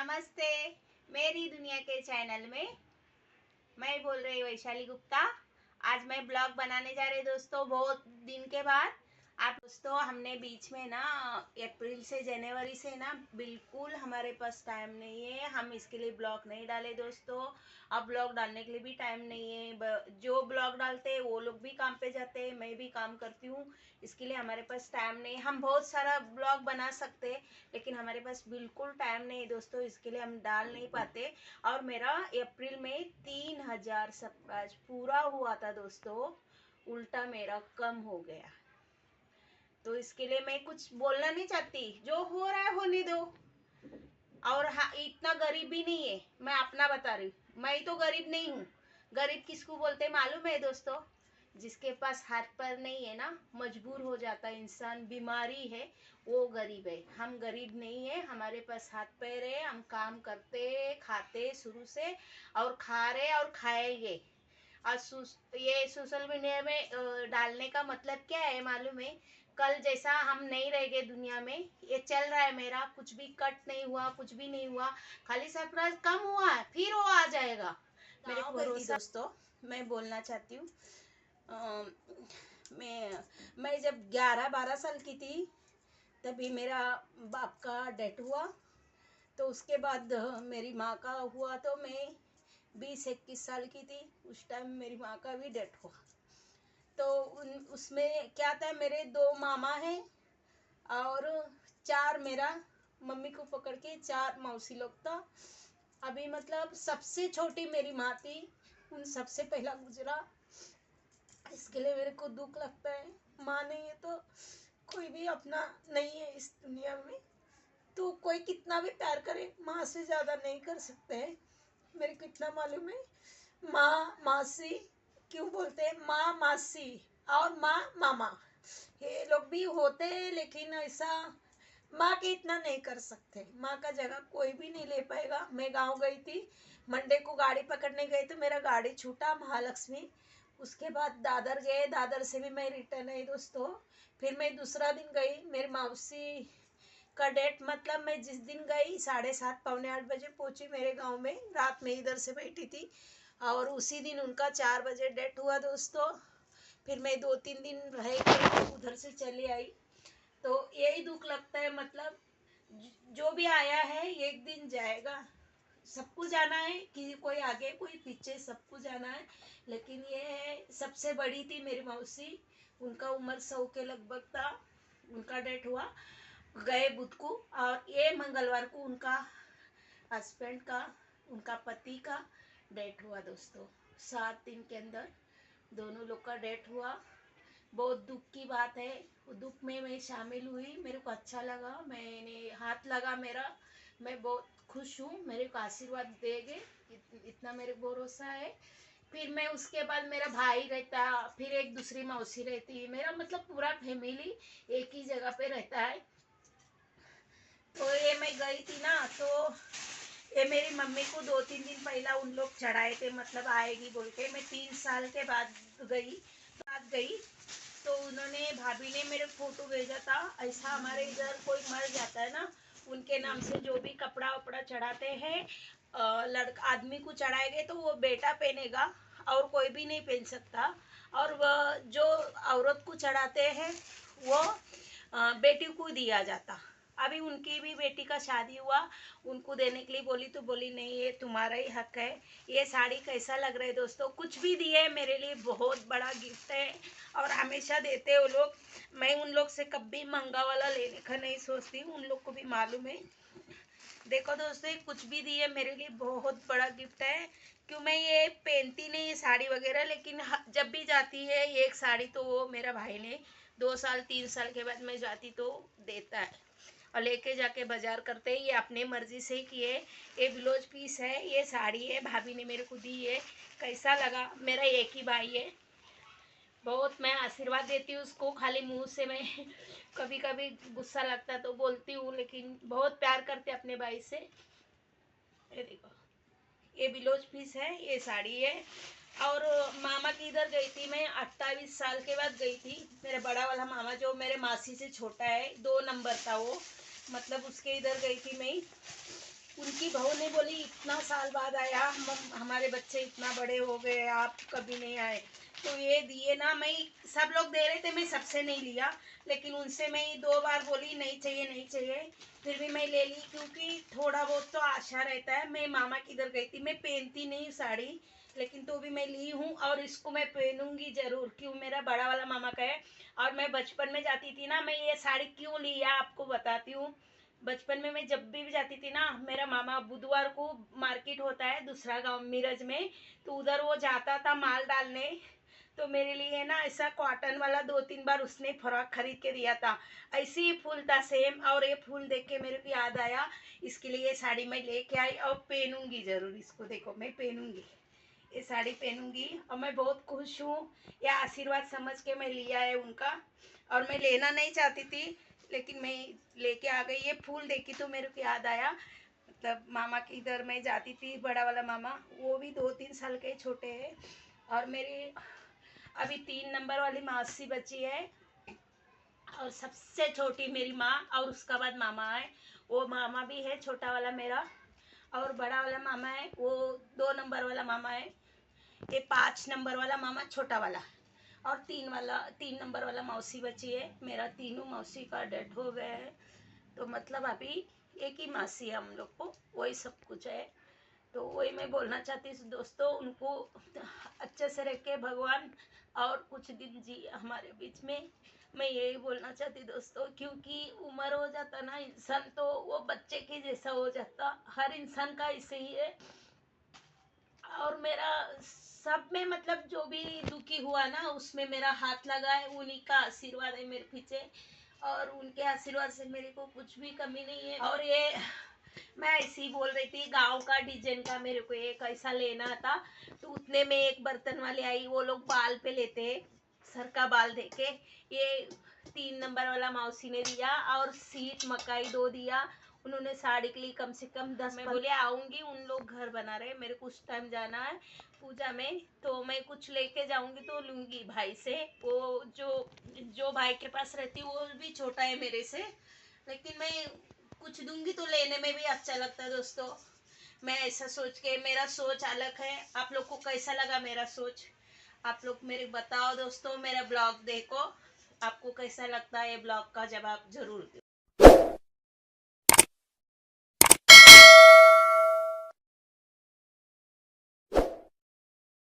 नमस्ते। मेरी दुनिया के चैनल में मैं बोल रही वैशाली गुप्ता। आज मैं ब्लॉग बनाने जा रही दोस्तों, बहुत दिन के बाद। आप दोस्तों, हमने बीच में ना अप्रैल से जनवरी से ना बिल्कुल हमारे पास टाइम नहीं है। हम इसके लिए ब्लॉग नहीं डाले दोस्तों। अब ब्लॉग डालने के लिए भी टाइम नहीं है। जो ब्लॉग डालते हैं वो लोग भी काम पे जाते हैं, मैं भी काम करती हूँ। इसके लिए हमारे पास टाइम नहीं। हम बहुत सारा ब्लॉग बना सकते हैं लेकिन हमारे पास बिल्कुल टाइम नहीं दोस्तों, इसके लिए हम डाल नहीं पाते। और मेरा अप्रैल में 3000 सब्सक्राइब पूरा हुआ था दोस्तों, उल्टा मेरा कम हो गया। तो इसके लिए मैं कुछ बोलना नहीं चाहती, जो हो रहा है होने दो। और हाँ, इतना गरीब भी नहीं है, मैं अपना बता रही हूँ। मैं तो गरीब नहीं हूँ। गरीब किसको बोलते हैं मालूम है दोस्तों? जिसके पास हाथ पैर नहीं है ना, मजबूर हो जाता है इंसान, बीमारी है, वो गरीब है। हम गरीब नहीं है, हमारे पास हाथ पैर है, हम काम करते खाते शुरू से और खा रहे और खाएंगे। और ये सोशल मीडिया में डालने का मतलब क्या है मालूम है? कल जैसा हम नहीं रह गए दुनिया में। ये चल रहा है मेरा, कुछ भी कट नहीं हुआ, कुछ भी नहीं हुआ, खाली सरप्राइज कम हुआ है, फिर वो आ जाएगा। मेरे को भरोसा दोस्तों, मैं बोलना चाहती हूँ। मैं जब 11-12 साल की थी तभी मेरा बाप का डेथ हुआ। तो उसके बाद मेरी माँ का हुआ, तो मैं 20-21 साल की थी। उस टाइम मेरी माँ का भी डेथ हुआ। तो उसमें क्या था, मेरे 2 मामा हैं और 4 मेरा मम्मी को पकड़ के 4 मौसी लोग था। अभी मतलब सबसे छोटी मेरी माँ थी, उन सबसे पहला गुजरा। इसके लिए मेरे को दुख लगता है। माँ नहीं है तो कोई भी अपना नहीं है इस दुनिया में। तो कोई कितना भी प्यार करे, माँ से ज़्यादा नहीं कर सकते हैं। मेरे को इतना मालूम है। माँ मासी क्यों बोलते हैं, माँ मासी और माँ मामा, ये लोग भी होते हैं लेकिन ऐसा माँ के इतना नहीं कर सकते। माँ का जगह कोई भी नहीं ले पाएगा। मैं गांव गई थी, मंडे को गाड़ी पकड़ने गई तो मेरा गाड़ी छूटा महालक्ष्मी। उसके बाद दादर गए, दादर से भी मैं रिटर्न आई दोस्तों। फिर मैं दूसरा दिन गई, मेरी मौसी का डेट, मतलब मैं जिस दिन गई 7:30 पौने 8 बजे पहुंची मेरे गांव में। रात में इधर से बैठी थी और उसी दिन उनका 4 बजे डेट हुआ दोस्तों। फिर मैं 2-3 दिन रह के उधर से चली आई। तो यही दुख लगता है, मतलब जो भी आया है एक दिन जाएगा। सबको जाना है, कि कोई आगे कोई पीछे, सबको जाना है। लेकिन ये सबसे बड़ी थी मेरी मौसी, उनका उम्र 100 के लगभग था। उनका डेट हुआ गए बुध को, और ये मंगलवार को उनका हस्बैंड का, उनका पति का डेट हुआ दोस्तों। 7 दिन के अंदर दोनों लोग का डेट हुआ। बहुत दुख की बात है। वो दुख में मैं शामिल हुई, मेरे को अच्छा लगा, मैंने हाथ लगा मेरा। मैं बहुत खुश हूँ, मेरे को आशीर्वाद देंगे, इतना मेरे को भरोसा है। फिर मैं उसके बाद मेरा भाई रहता, फिर एक दूसरी मौसी रहती, मेरा मतलब पूरा फैमिली एक ही जगह पे रहता है। तो ये मैं गई थी ना, तो ये मेरी मम्मी को 2-3 दिन पहला उन लोग चढ़ाए थे, मतलब आएगी बोल के। मैं 3 साल के बाद गई। तो उन्होंने, भाभी ने मेरे फोटो भेजा था। ऐसा हमारे इधर कोई मर जाता है ना, उनके नाम से जो भी कपड़ा वपड़ा चढ़ाते हैं, लड़का आदमी को चढ़ाएंगे तो वो बेटा पहनेगा और कोई भी नहीं पहन सकता। और वह जो औरत को चढ़ाते हैं वो बेटी को दिया जाता। अभी उनकी भी बेटी का शादी हुआ, उनको देने के लिए बोली तो बोली नहीं, ये तुम्हारा ही हक है। ये साड़ी कैसा लग रहा है दोस्तों? कुछ भी दिए, मेरे लिए बहुत बड़ा गिफ्ट है और हमेशा देते वो लोग। मैं उन लोग से कभी महंगा वाला लेने का नहीं सोचती, उन लोग को भी मालूम है। देखो दोस्तों, कुछ भी दिए मेरे लिए बहुत बड़ा गिफ्ट है। क्यों, मैं ये पहनती नहीं है साड़ी वगैरह, लेकिन जब भी जाती है एक साड़ी तो वो मेरा भाई ने 2-3 साल के बाद मैं जाती तो देता है और लेके जाके बाजार करते हैं। ये अपने मर्जी से किए। ये ब्लाउज पीस है, ये साड़ी है, भाभी ने मेरे को दी है। कैसा लगा? मेरा एक ही भाई है, बहुत मैं आशीर्वाद देती हूँ उसको, खाली मुंह से मैं कभी कभी गुस्सा लगता तो बोलती हूँ, लेकिन बहुत प्यार करते अपने भाई से। ये देखो, ये ब्लाउज पीस है, ये साड़ी है। और मामा की इधर गई थी मैं, 28 साल के बाद गई थी। मेरा बड़ा वाला मामा जो मेरे मासी से छोटा है, 2 नंबर था वो, मतलब उसके इधर गई थी मैं। उनकी बहू ने बोली इतना साल बाद आया, हमारे बच्चे इतना बड़े हो गए, आप कभी नहीं आए, तो ये दिए ना। मैं सब लोग दे रहे थे, मैं सबसे नहीं लिया, लेकिन उनसे मैं 2 बार बोली नहीं चाहिए नहीं चाहिए, फिर भी मैं ले ली, क्योंकि थोड़ा बहुत तो आशा रहता है। मैं मामा किधर गई थी, मैं पहनती नहीं साड़ी, लेकिन तो भी मैं ली हूँ और इसको मैं पहनूंगी जरूर, क्यों मेरा बड़ा वाला मामा का है। और मैं बचपन में जाती थी ना, मैं ये साड़ी क्यों लिया आपको बताती हूँ। बचपन में मैं जब भी जाती थी ना, मेरा मामा बुधवार को मार्केट होता है दूसरा गांव मिरज में, तो उधर वो जाता था माल डालने, तो मेरे लिए ना ऐसा कॉटन वाला 2-3 बार उसने फ्रॉक खरीद के दिया था। ऐसे ही फूल था सेम, और ये फूल देख के मेरे को याद आया, इसके लिए ये साड़ी मैं लेके आई और पहनूंगी जरूर इसको। देखो मैं पहनूंगी, ये साड़ी पहनूंगी और मैं बहुत खुश हूँ। यह आशीर्वाद समझ के मैं लिया है उनका, और मैं लेना नहीं चाहती थी, लेकिन मैं लेके आ गई। ये फूल देखी तो मेरे को याद आया, मतलब मामा के इधर मैं जाती थी, बड़ा वाला मामा, वो भी 2-3 साल के छोटे हैं। और मेरी अभी 3 नंबर वाली मौसी बची है, और सबसे छोटी मेरी माँ, और उसका बाद मामा है, वो मामा भी है छोटा वाला मेरा, और बड़ा वाला मामा है वो 2 नंबर वाला मामा है, ये 5 नंबर वाला मामा छोटा वाला, और 3 नंबर वाला मौसी बची है। मेरा तीनों मौसी का डेथ हो गया है, तो मतलब अभी एक ही मौसी है हम लोग को, वही सब कुछ है। तो वही मैं बोलना चाहती हूँ दोस्तों, उनको अच्छे से रह के भगवान और कुछ दिन जी हमारे बीच में, मैं यही बोलना चाहती दोस्तों, क्योंकि उम्र हो जाता ना इंसान, तो वो बच्चे के जैसा हो जाता, हर इंसान का ऐसे ही है। और मेरा सब में मतलब जो भी दुखी हुआ ना, उसमें मेरा हाथ लगा है, उन्हीं का आशीर्वाद है मेरे पीछे, और उनके आशीर्वाद से मेरे को कुछ भी कमी नहीं है। और ये मैं ऐसे ही बोल रही थी, गांव का डिजाइन का मेरे को एक ऐसा लेना था, तो उतने में एक बर्तन वाले आई, वो लोग बाल पे लेते हैं, सर का बाल देके, ये 3 नंबर वाला मौसी ने दिया, और सीट मकाई 2 दिया। उन्होंने साड़ी के लिए कम से कम 10, मैं बोले आऊंगी, उन लोग घर बना रहे, मेरे को उस टाइम जाना है पूजा में, तो मैं कुछ लेके जाऊंगी तो लूंगी भाई से। वो जो जो भाई के पास रहती वो भी छोटा है मेरे से, लेकिन मैं कुछ दूंगी तो लेने में भी अच्छा लगता है दोस्तों। मैं ऐसा सोच के, मेरा सोच अलग है। आप लोग को कैसा लगा मेरा सोच, आप लोग मेरे बताओ दोस्तों। मेरा ब्लॉग देखो, आपको कैसा लगता है ये ब्लॉग का जवाब जरूर दो।